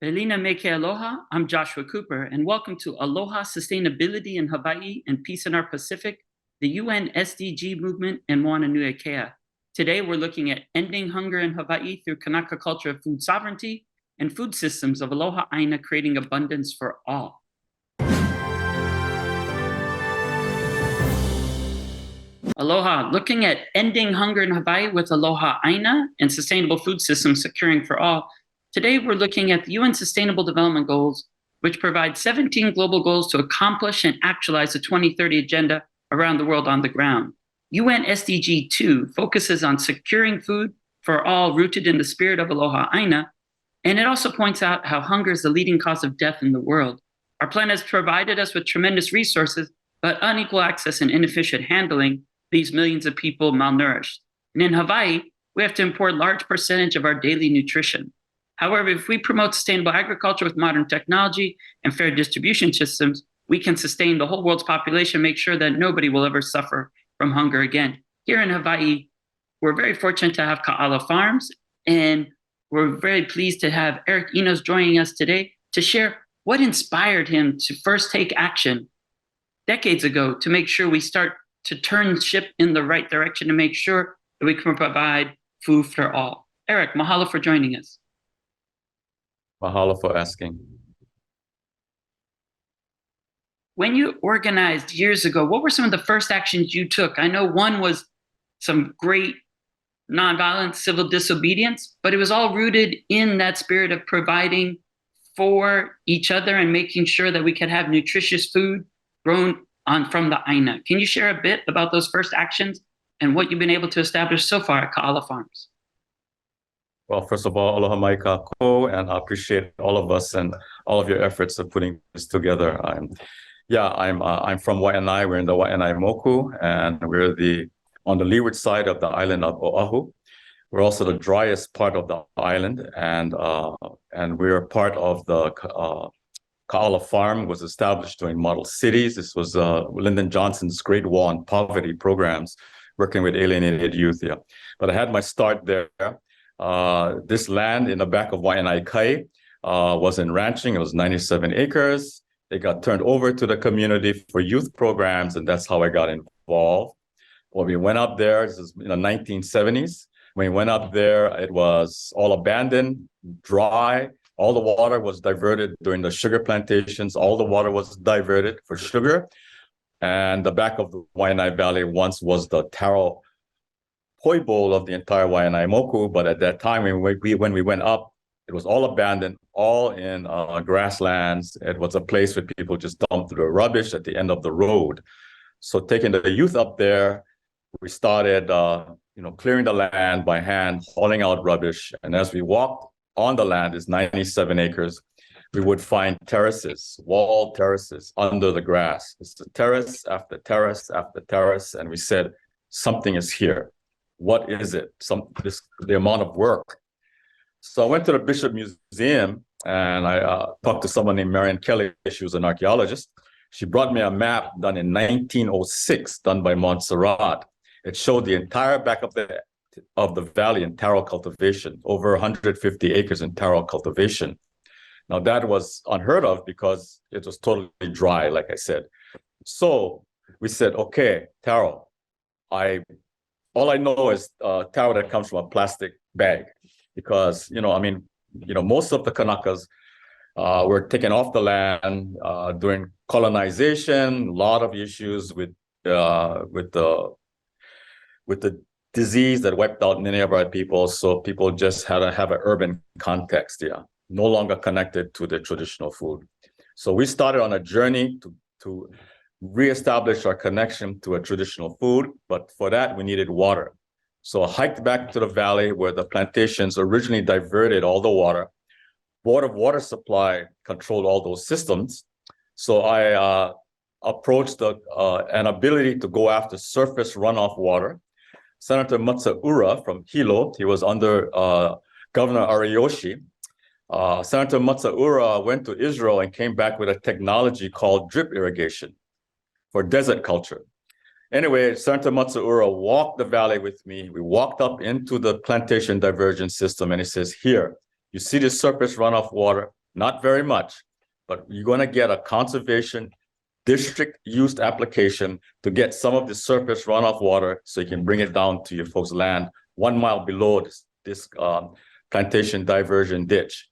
Elina Meke Aloha, I'm Joshua Cooper, and welcome to Aloha Sustainability in Hawaii and Peace in our Pacific, the UN SDG movement and Moana Nui Akea. Today, we're looking at ending hunger in Hawaii through Kanaka culture of food sovereignty and food systems of Aloha Aina creating abundance for all. Aloha, looking at ending hunger in Hawaii with Aloha Aina and sustainable food systems securing for all. Today, we're looking at the UN Sustainable Development Goals, which provide 17 global goals to accomplish and actualize the 2030 agenda around the world on the ground. UN SDG 2 focuses on securing food for all rooted in the spirit of Aloha Aina, and it also points out how hunger is the leading cause of death in the world. Our planet has provided us with tremendous resources, but unequal access and inefficient handling leaves millions of people malnourished. And in Hawaii, we have to import a large percentage of our daily nutrition. However, if we promote sustainable agriculture with modern technology and fair distribution systems, we can sustain the whole world's population, make sure that nobody will ever suffer from hunger again. Here in Hawaii, we're very fortunate to have Ka'ala Farms, and we're very pleased to have Eric Enos joining us today to share what inspired him to first take action decades ago to make sure we start to turn ship in the right direction to make sure that we can provide food for all. Eric, mahalo for joining us. Mahalo for asking. When you organized years ago, what were some of the first actions you took? I know one was some great nonviolent civil disobedience, but it was all rooted in that spirit of providing for each other and making sure that we could have nutritious food grown from the Aina. Can you share a bit about those first actions and what you've been able to establish so far at Ka'ala Farms? Well, first of all, aloha mai kako, and I appreciate all of us and all of your efforts of putting this together. I'm from Waianae. We're in the Waianae Moku, and we're on the leeward side of the island of Oahu. We're also the driest part of the island, and we're part of the Ka'ala Farm was established during Model Cities. This was Lyndon Johnson's Great War on Poverty programs, working with alienated youth. Yeah, but I had my start there. This land in the back of Waianae Kai was in ranching. It was 97 acres. It got turned over to the community for youth programs, and that's how I got involved. When we went up there, this is in the 1970s. When we went up there, it was all abandoned, dry. All the water was diverted during the sugar plantations. All the water was diverted for sugar. And the back of the Waianae Valley once was the taro poi bowl of the entire Waianae Moku. But at that time, when we went up, it was all abandoned, all in grasslands. It was a place where people just dumped their rubbish at the end of the road. So taking the youth up there, we started clearing the land by hand, hauling out rubbish. And as we walked on the land, is 97 acres, we would find terraces, wall terraces under the grass. It's the terrace after terrace after terrace. And we said, something is here. What is it? The amount of work. So I went to the Bishop Museum and I talked to someone named Marion Kelly. She was an archaeologist. She brought me a map done in 1906, done by Montserrat. It showed the entire back of the valley in taro cultivation, over 150 acres in taro cultivation. Now that was unheard of because it was totally dry, like I said. So we said, okay, taro. All I know is taro that comes from a plastic bag, because most of the Kanakas were taken off the land during colonization. A lot of issues with the disease that wiped out many of our people. So people just had to have an urban context, no longer connected to the traditional food. So we started on a journey to reestablish our connection to a traditional food, but for that we needed water. So I hiked back to the valley where the plantations originally diverted all the water. Board of Water Supply controlled all those systems. So I approached an ability to go after surface runoff water. Senator Matsuura from Hilo, he was under Governor Ariyoshi. Senator Matsuura went to Israel and came back with a technology called drip irrigation for desert culture. Anyway, Senator Matsuura walked the valley with me. We walked up into the plantation diversion system, and he says, here, you see this surface runoff water? not very much, but you're going to get a conservation district used application to get some of the surface runoff water so you can bring it down to your folks' land 1 mile below this plantation diversion ditch.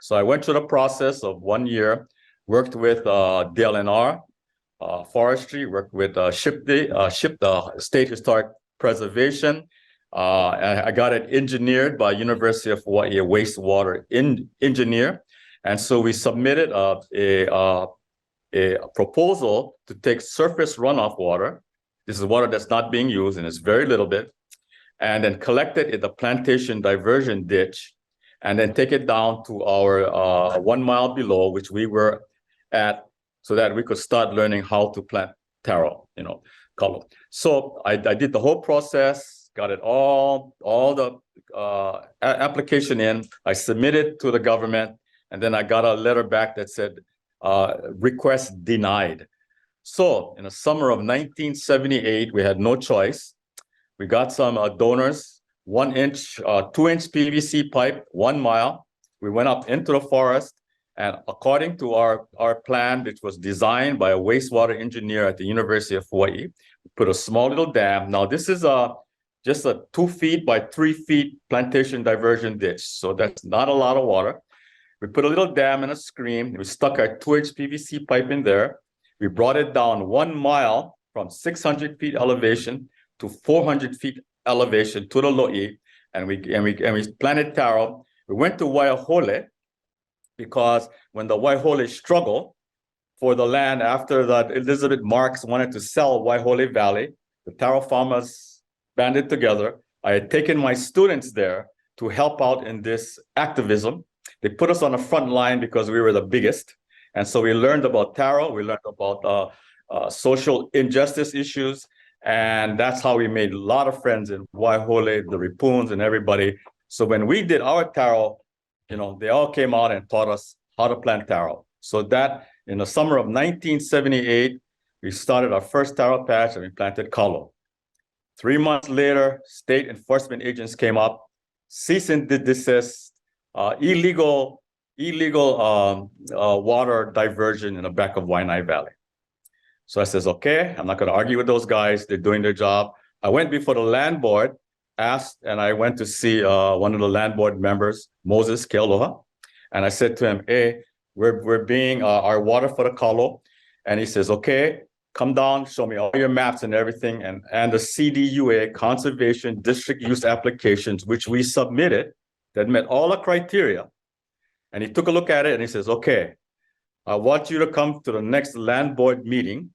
So I went through the process of 1 year, worked with DLNR, forestry, worked with SHIP, State Historic Preservation. I got it engineered by University of Hawaii, a wastewater engineer. And so we submitted a proposal to take surface runoff water. This is water that's not being used, and it's very little bit, and then collect it in the plantation diversion ditch, and then take it down to our 1 mile below, which we were at, so that we could start learning how to plant taro, kalo. So I did the whole process, got it all the application in. I submitted to the government, and then I got a letter back that said, request denied. So in the summer of 1978, we had no choice. We got some donors, 1 inch, 2-inch PVC pipe, 1 mile. We went up into the forest, and according to our plan, which was designed by a wastewater engineer at the University of Hawaii, we put a small little dam. Now this is just a 2 feet by 3 feet plantation diversion ditch. So that's not a lot of water. We put a little dam and a screen. We stuck our 2-inch PVC pipe in there. We brought it down 1 mile from 600 feet elevation to 400 feet elevation to the lo'i, and we planted taro. We went to Waihole because when the Waihole struggled for the land after that Elizabeth Marks wanted to sell Waihole Valley, the taro farmers banded together. I had taken my students there to help out in this activism. They put us on the front line because we were the biggest. And so we learned about taro, we learned about social injustice issues. And that's how we made a lot of friends in Waihole, the Ripoons and everybody. So when we did our taro, they all came out and taught us how to plant taro. So that in the summer of 1978, we started our first taro patch and we planted kalo. 3 months later, state enforcement agents came up, cease and desist, illegal water diversion in the back of Waianae Valley. So I says, okay, I'm not going to argue with those guys. They're doing their job. I went before the land board, asked, and I went to see one of the land board members, Moses Kealoha. And I said to him, hey, we're being our water for the kalo. And he says, okay, come down, show me all your maps and everything. And the CDUA, Conservation District Use Applications, which we submitted, that met all the criteria. And he took a look at it and he says, okay, I want you to come to the next land board meeting.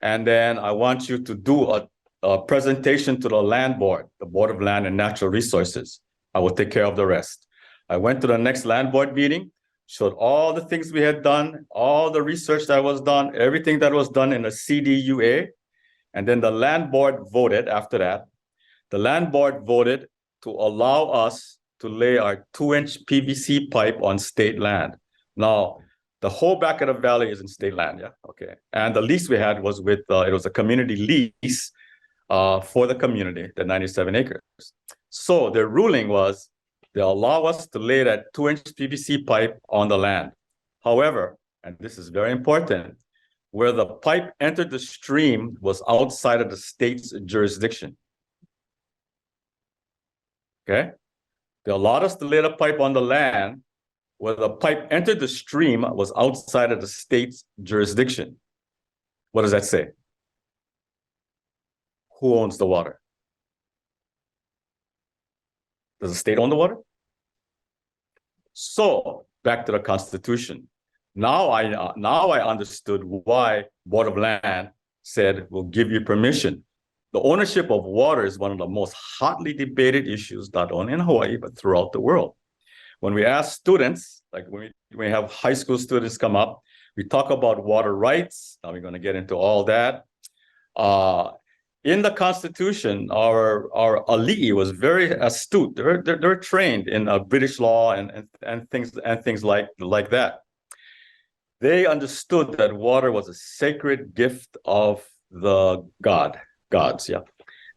And then I want you to do a presentation to the land board, the Board of Land and Natural Resources. I will take care of the rest. I went to the next land board meeting, showed all the things we had done, all the research that was done, everything that was done in the CDUA. And then the land board voted after that. The land board voted to allow us to lay our 2-inch PVC pipe on state land. Now, the whole back of the valley is in state land, yeah, okay. And the lease we had was with, it was a community lease for the community, the 97 acres. So their ruling was, they allow us to lay that 2-inch PVC pipe on the land. However, and this is very important, where the pipe entered the stream was outside of the state's jurisdiction. Okay? They allowed us to lay the pipe on the land where the pipe entered the stream was outside of the state's jurisdiction. What does that say? Who owns the water? Does the state own the water? So back to the Constitution. Now I understood why Board of Land said, we'll give you permission. The ownership of water is one of the most hotly debated issues, not only in Hawaii, but throughout the world. When we ask students, like when we have high school students come up, we talk about water rights. Now we're going to get into all that. In the Constitution, our ali'i was very astute. They're trained in British law and things like that. They understood that water was a sacred gift of the gods, yeah.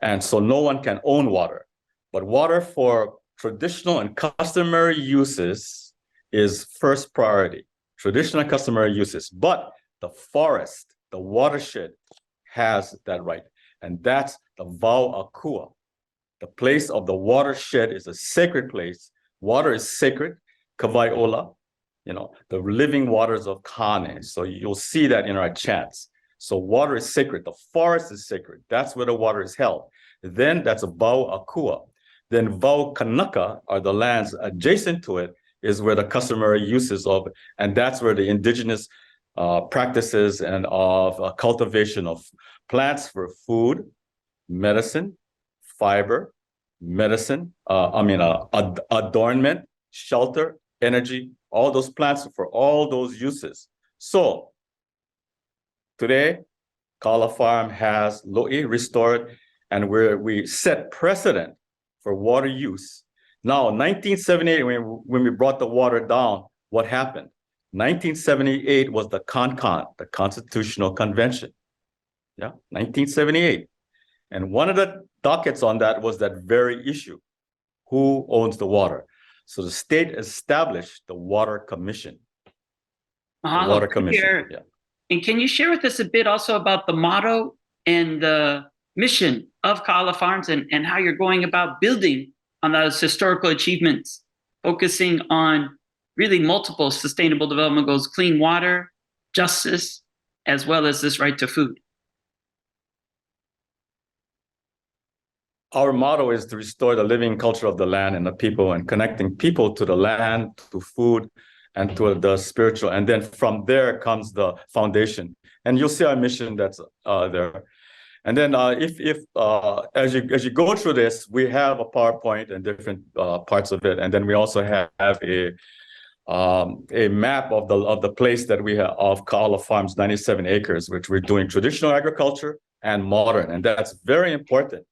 And so no one can own water, but water for traditional and customary uses is first priority, traditional customary uses, but the forest, the watershed has that right. And that's the Vau Akua. The place of the watershed is a sacred place. Water is sacred, Kavaiola, the living waters of Kane. So you'll see that in our chants. So water is sacred. The forest is sacred. That's where the water is held. Then that's a Vau Akua. Then Vau Kanaka are the lands adjacent to it is where the customary uses of, and that's where the indigenous practices and of cultivation of plants for food, medicine, fiber, medicine, adornment, shelter, energy, all those plants for all those uses. So today, Kala Farm has Lo'i restored, and we set precedent for water use. Now, 1978, when we brought the water down, what happened? 1978 was the the Constitutional Convention. Yeah, 1978. And one of the dockets on that was that very issue. Who owns the water? So the state established the Water Commission. The Water Commission. Yeah. And can you share with us a bit also about the motto and the mission of Kala Farms and how you're going about building on those historical achievements, focusing on really multiple sustainable development goals, clean water, justice, as well as this right to food? Our motto is to restore the living culture of the land and the people, and connecting people to the land, to food, and to the spiritual. And then from there comes the foundation. And you'll see our mission that's there. And then as you go through this, we have a PowerPoint and different parts of it. And then we also have a map of the place that we have of Kala Farms, 97 acres, which we're doing traditional agriculture and modern. And that's very important.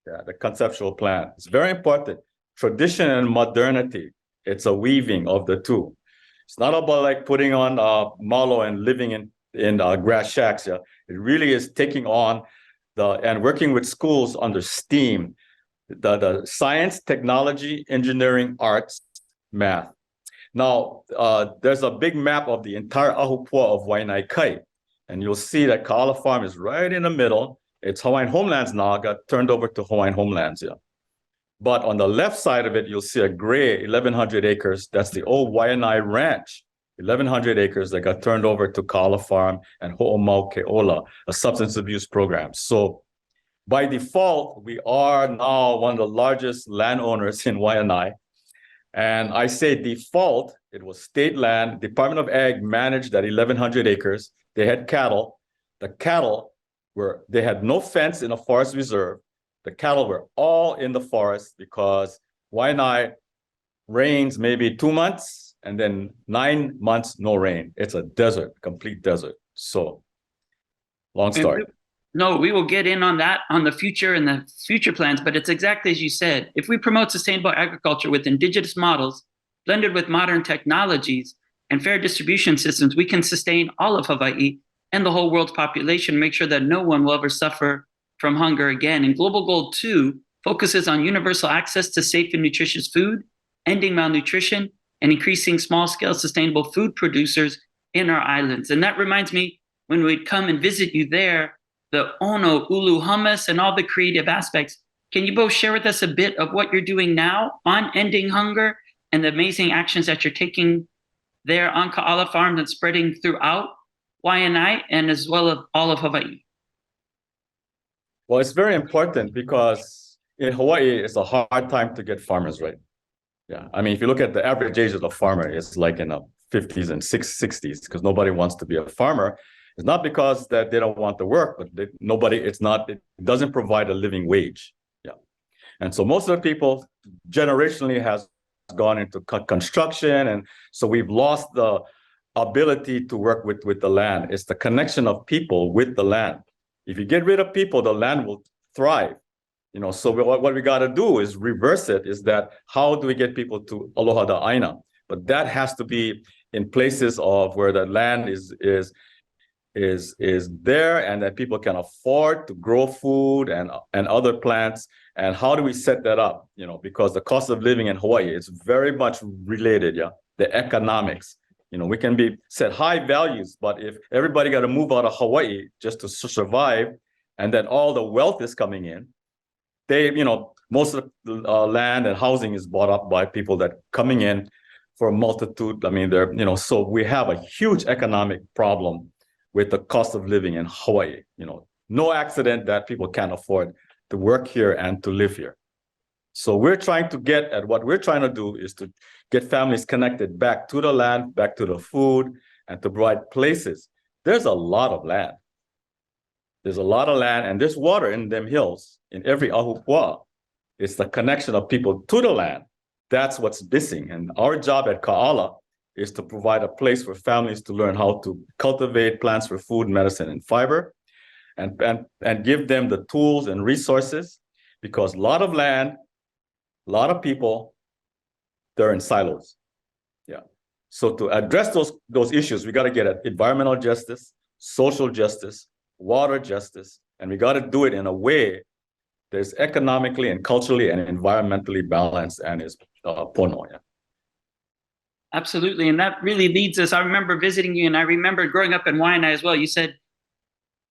Yeah, the conceptual plan. It's very important. Tradition and modernity. It's a weaving of the two. It's not about like putting on malo and living in grass shacks. Yeah, it really is taking on and working with schools under STEAM, the science, technology, engineering, arts, math. Now, there's a big map of the entire Ahupua of Waianae Kai, and you'll see that Kala Farm is right in the middle. It's Hawaiian Homelands now, got turned over to Hawaiian Homelands, yeah. But on the left side of it, you'll see a gray 1,100 acres. That's the old Waianae Ranch, 1,100 acres that got turned over to Kala Farm and Ho'omau Ke'ola, a substance abuse program. So by default, we are now one of the largest landowners in Waianae. And I say default, it was state land. Department of Ag managed that 1,100 acres. They had cattle. The cattle they had no fence in a forest reserve. The cattle were all in the forest because Waianae rains maybe 2 months and then 9 months, no rain. It's a desert, complete desert. So long story. No, we will get in on that, on the future and the future plans, but it's exactly as you said. If we promote sustainable agriculture with indigenous models, blended with modern technologies and fair distribution systems, we can sustain all of Hawaii and the whole world's population, make sure that no one will ever suffer from hunger again. And Global Goal 2 focuses on universal access to safe and nutritious food, ending malnutrition, and increasing small-scale sustainable food producers in our islands. And that reminds me, when we'd come and visit you there, the Ono, Ulu hummus, and all the creative aspects. Can you both share with us a bit of what you're doing now on ending hunger and the amazing actions that you're taking there on Kala Farm and spreading throughout Waianae and as well as all of Hawaii? Well, it's very important because in Hawaii, it's a hard time to get farmers right. Yeah, I mean, if you look at the average age of the farmer, it's like in the 50s and 60s because nobody wants to be a farmer. It's not because that they don't want to work, but it doesn't provide a living wage. Yeah. And so most of the people generationally has gone into construction. And so we've lost the ability to work with the land. It's the connection of people with the land. If you get rid of people, the land will thrive. So what we got to do is reverse it, is that how do we get people to Aloha Aina? But that has to be in places of where the land is there and that people can afford to grow food and other plants. And how do we set that up? Because the cost of living in Hawaii is very much related, yeah, the economics. We can set high values, but if everybody got to move out of Hawaii just to survive, and then all the wealth is coming in, most of the land and housing is bought up by people that coming in for a multitude. I mean, so we have a huge economic problem with the cost of living in Hawaii. No accident that people can't afford to work here and to live here. So what we're trying to do is to get families connected back to the land, back to the food, and to provide places. There's a lot of land. There's a lot of land, and there's water in them hills, in every ahupua'a. It's the connection of people to the land. That's what's missing. And our job at Ka'ala is to provide a place for families to learn how to cultivate plants for food, medicine, and fiber, and give them the tools and resources, because a lot of land, a lot of people, they're in silos. Yeah. So to address those issues, we got to get at environmental justice, social justice, water justice, and we got to do it in a way that's economically and culturally and environmentally balanced and is pono. Yeah. Absolutely. And that really leads us. I remember visiting you, and I remember growing up in Waianae as well. You said,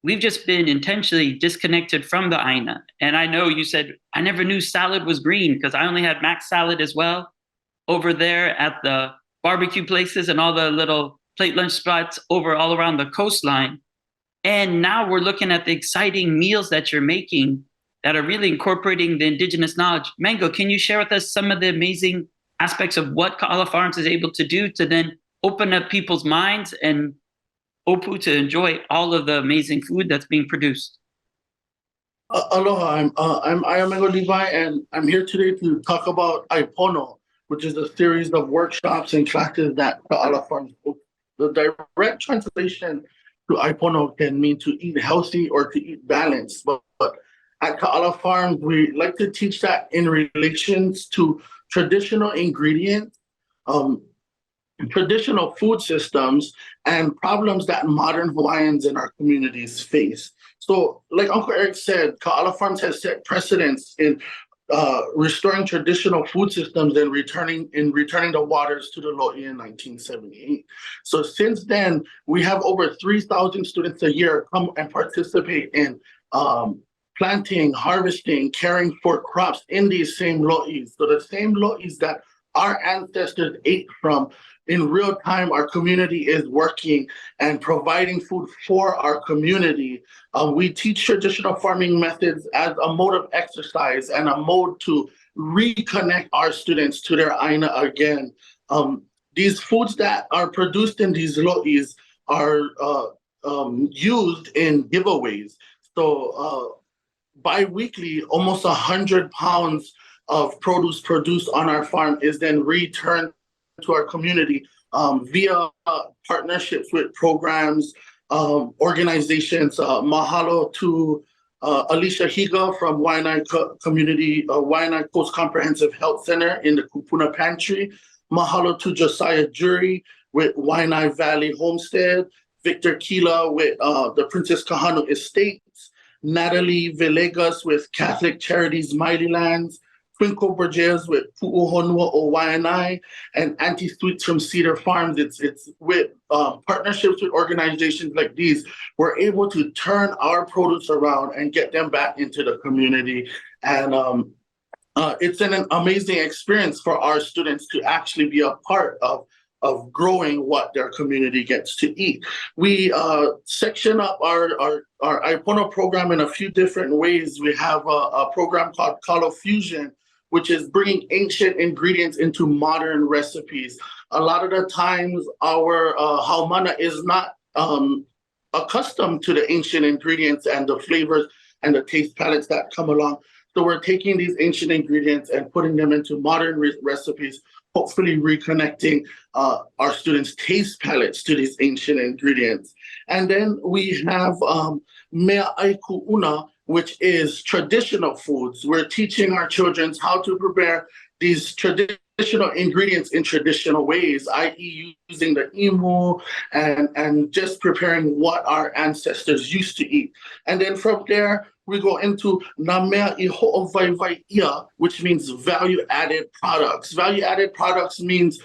we've just been intentionally disconnected from the Aina. And I know you said, I never knew salad was green because I only had mac salad as well over there at the barbecue places and all the little plate lunch spots all around the coastline. And now we're looking at the exciting meals that you're making that are really incorporating the indigenous knowledge. Mango, can you share with us some of the amazing aspects of what Ka'ala Farms is able to do to then open up people's minds and Opu to enjoy all of the amazing food that's being produced? Aloha, I'm Ijahmango Levi, and I'm here today to talk about Aipono, which is a series of workshops and classes that Ka'ala Farms hosts. The direct translation to Aipono can mean to eat healthy or to eat balanced, but at Ka'ala Farms, we like to teach that in relations to traditional ingredients, traditional food systems, and problems that modern Hawaiians in our communities face. So, like Uncle Eric said, Ka'ala Farms has set precedents in restoring traditional food systems and returning the waters to the Lo'i in 1978. So since then, we have over 3,000 students a year come and participate in planting, harvesting, caring for crops in these same lo'is. So the same lo'is that our ancestors ate from, in real time, our community is working and providing food for our community. We teach traditional farming methods as a mode of exercise and a mode to reconnect our students to their Aina again. These foods that are produced in these lo'is are used in giveaways. So bi-weekly, almost 100 pounds of produce produced on our farm is then returned to our community via partnerships with programs, organizations. Mahalo to Alicia Higa from Waianae Community, Waianae Coast Comprehensive Health Center in the Kupuna Pantry. Mahalo to Josiah Jury with Waianae Valley Homestead. Victor Kila with the Princess Kahanu Estates. Natalie Villegas with Catholic Charities Mighty Lands. Twinkle Burgess with Pu'uhonua o Waianae, and Auntie Sweets from Cedar Farms. It's with partnerships with organizations like these, we're able to turn our produce around and get them back into the community. And it's an amazing experience for our students to actually be a part of growing what their community gets to eat. We section up our Aipono program in a few different ways. We have a program called Kalo Fusion, which is bringing ancient ingredients into modern recipes. A lot of the times our haumana is not accustomed to the ancient ingredients and the flavors and the taste palettes that come along. So we're taking these ancient ingredients and putting them into modern recipes, hopefully reconnecting our students' taste palettes to these ancient ingredients. And then we have Mea Aiku Una, which is traditional foods. We're teaching our children how to prepare these traditional ingredients in traditional ways, i.e. using the imu and just preparing what our ancestors used to eat. And then from there, we go into Namea Iho'ovaivai'ia, which means value-added products. Value-added products means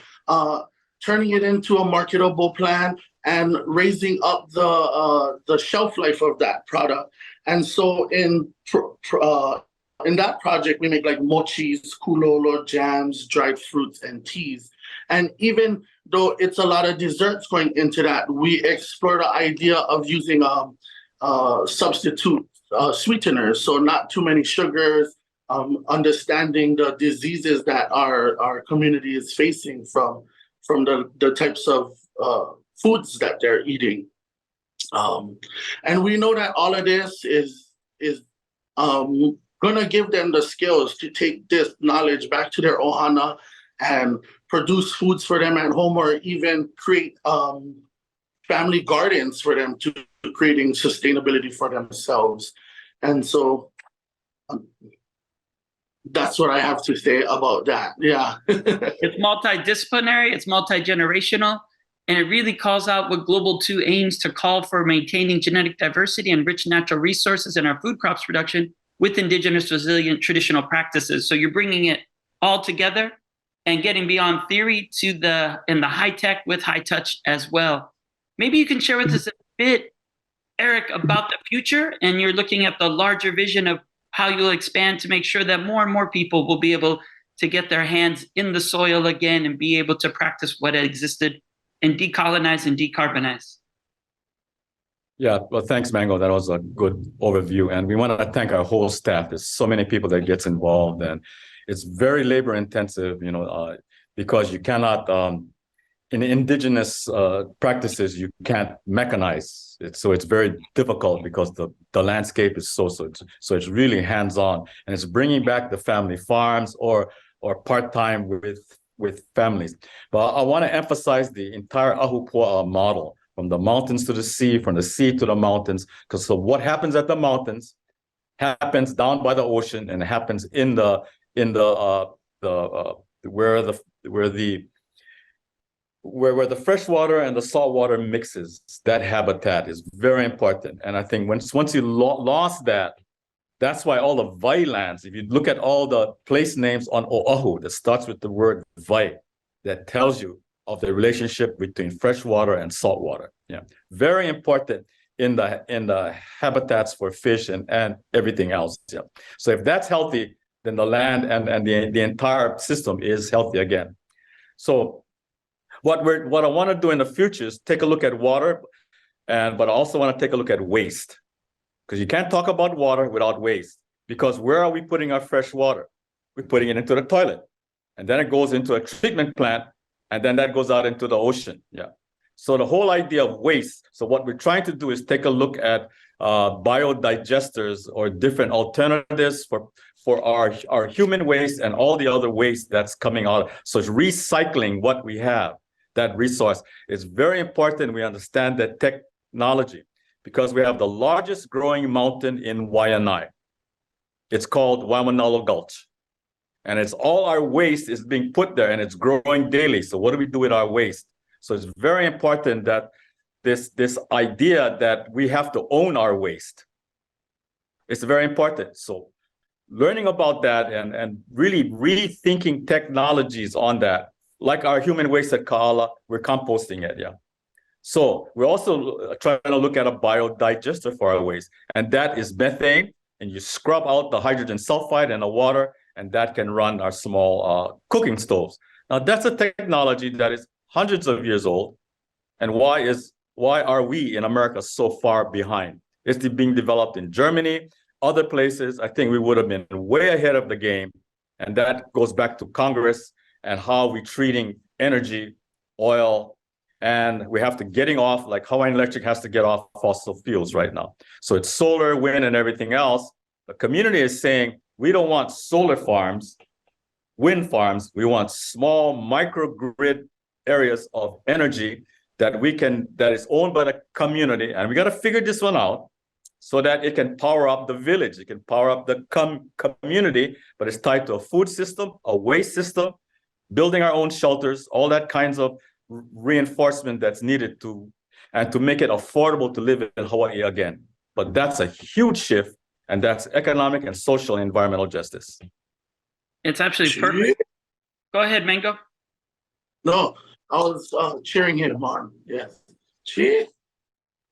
turning it into a marketable plan, and raising up the shelf life of that product. And so in that project, we make like mochis, kulolo, jams, dried fruits, and teas. And even though it's a lot of desserts going into that, we explore the idea of using substitute sweeteners, so not too many sugars, understanding the diseases that our community is facing from the types of foods that they're eating. And we know that all of this is gonna give them the skills to take this knowledge back to their ohana and produce foods for them at home, or even create family gardens for them to creating sustainability for themselves. And so that's what I have to say about that. Yeah. It's multidisciplinary, it's multi-generational, and it really calls out what Global 2 aims to call for: maintaining genetic diversity and rich natural resources in our food crops production with indigenous resilient traditional practices. So you're bringing it all together and getting beyond theory to the high tech with high touch as well. Maybe you can share with us a bit, Eric, about the future, and you're looking at the larger vision of how you'll expand to make sure that more and more people will be able to get their hands in the soil again and be able to practice what existed and decolonize and decarbonize. Yeah, well, thanks, Mango. That was a good overview. And we want to thank our whole staff. There's so many people that gets involved, and it's very labor intensive, because you cannot, in indigenous practices, you can't mechanize it. So it's very difficult because the landscape is so it's really hands-on, and it's bringing back the family farms or part-time with families. But I want to emphasize the entire Ahupua'a model, from the mountains to the sea, from the sea to the mountains, because so what happens at the mountains happens down by the ocean, and happens in the where the fresh water and the salt water mixes. That habitat is very important. And I think once you lost that, that's why all the Vai lands, if you look at all the place names on Oahu that starts with the word Vai, that tells you of the relationship between fresh water and salt water. Yeah, very important in the habitats for fish and everything else. Yeah. So if that's healthy, then the land and the entire system is healthy again. So what I want to do in the future is take a look at water, but I also want to take a look at waste, because you can't talk about water without waste. Because where are we putting our fresh water? We're putting it into the toilet, and then it goes into a treatment plant, and then that goes out into the ocean. Yeah. So the whole idea of waste. So what we're trying to do is take a look at biodigesters or different alternatives for our human waste and all the other waste that's coming out. So it's recycling what we have, that resource. It's very important we understand that technology, because we have the largest growing mountain in Waianae. It's called Waimanalo Gulch. And it's all our waste is being put there, and it's growing daily. So what do we do with our waste? So it's very important that this idea that we have to own our waste. It's very important. So learning about that and really rethinking technologies on that, like our human waste at Ka'ala, we're composting it, yeah. So we're also trying to look at a biodigester for our waste, and that is methane, and you scrub out the hydrogen sulfide and the water, and that can run our small cooking stoves. Now that's a technology that is hundreds of years old, and why are we in America so far behind? It's being developed in Germany, other places. I think we would have been way ahead of the game, and that goes back to Congress and how we're treating energy, oil, and we have to getting off, like Hawaiian Electric has to get off fossil fuels right now. So it's solar, wind, and everything else. The community is saying, we don't want solar farms, wind farms. We want small microgrid areas of energy that is owned by the community. And we got to figure this one out so that it can power up the village. It can power up the community, but it's tied to a food system, a waste system, building our own shelters, all that kinds of reinforcement that's needed to make it affordable to live in Hawaii again. But that's a huge shift, and that's economic and social and environmental justice. It's absolutely perfect. Go ahead, Mango. No, I was cheering him on. Yes. Cheer.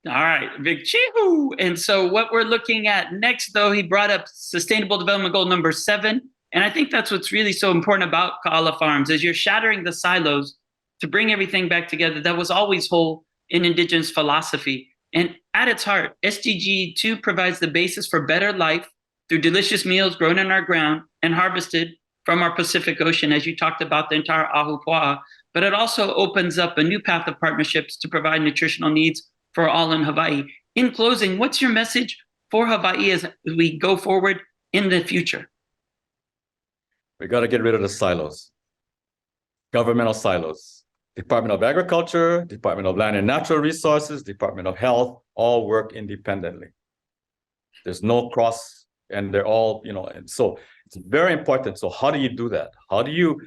All right, big cheehoo. And so what we're looking at next, though, he brought up Sustainable Development Goal number 7. And I think that's what's really so important about Ka'ala Farms is you're shattering the silos to bring everything back together that was always whole in indigenous philosophy. And at its heart, SDG 2 provides the basis for better life through delicious meals grown in our ground and harvested from our Pacific Ocean, as you talked about the entire Ahupua'a. But it also opens up a new path of partnerships to provide nutritional needs for all in Hawaii. In closing, what's your message for Hawaii as we go forward in the future? We got to get rid of the silos, governmental silos. Department of Agriculture, Department of Land and Natural Resources, Department of Health, all work independently. There's no cross, and they're all, and so it's very important. So how do you do that? How do you,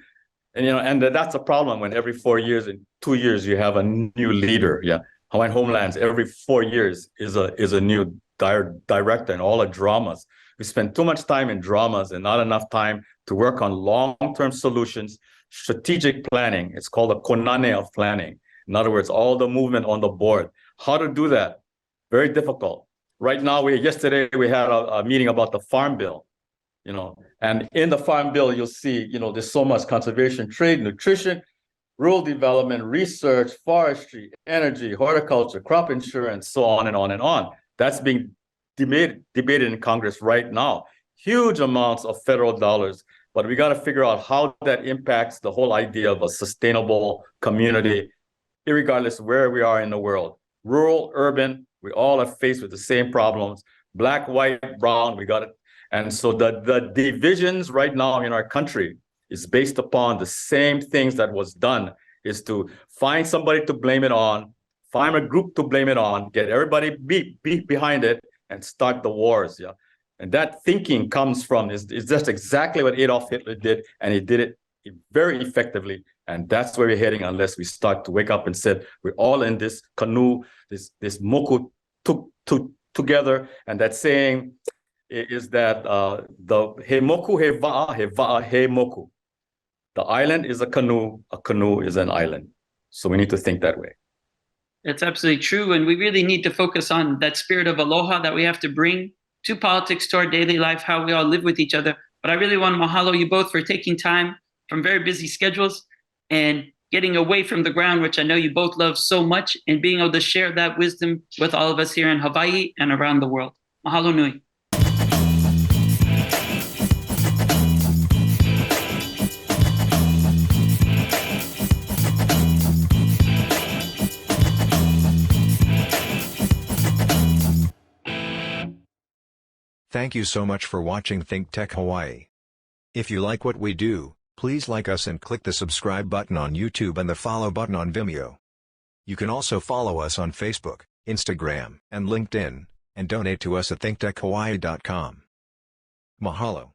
and that's a problem when every 4 years and 2 years you have a new leader. Yeah. Hawaiian Homelands every 4 years is a new director and all the dramas. We spend too much time in dramas and not enough time to work on long-term solutions, strategic planning. It's called a konane of planning. In other words, all the movement on the board. How to do that? Very difficult. Right now, yesterday we had a meeting about the Farm Bill, and in the Farm Bill, you'll see, there's so much conservation, trade, nutrition, rural development, research, forestry, energy, horticulture, crop insurance, so on and on and on. That's being debated in Congress right now. Huge amounts of federal dollars, but we got to figure out how that impacts the whole idea of a sustainable community, irregardless of where we are in the world. Rural, urban, we all are faced with the same problems. Black, white, brown, we got it. And so the divisions right now in our country is based upon the same things that was done, is to find somebody to blame it on, find a group to blame it on, get everybody beat behind it, and start the wars. Yeah. And that thinking comes from, is just exactly what Adolf Hitler did, and he did it very effectively. And that's where we're heading unless we start to wake up and say, we're all in this canoe, this moku together. And that saying is that the he moku, he va'a, he moku. The island is a canoe is an island. So we need to think that way. It's absolutely true. And we really need to focus on that spirit of aloha that we have to bring to politics, to our daily life, how we all live with each other. But I really want to mahalo you both for taking time from very busy schedules and getting away from the ground, which I know you both love so much, and being able to share that wisdom with all of us here in Hawaii and around the world. Mahalo nui. Thank you so much for watching Think Tech Hawaii. If you like what we do, please like us and click the subscribe button on YouTube and the follow button on Vimeo. You can also follow us on Facebook, Instagram, and LinkedIn, and donate to us at thinktechhawaii.com. Mahalo.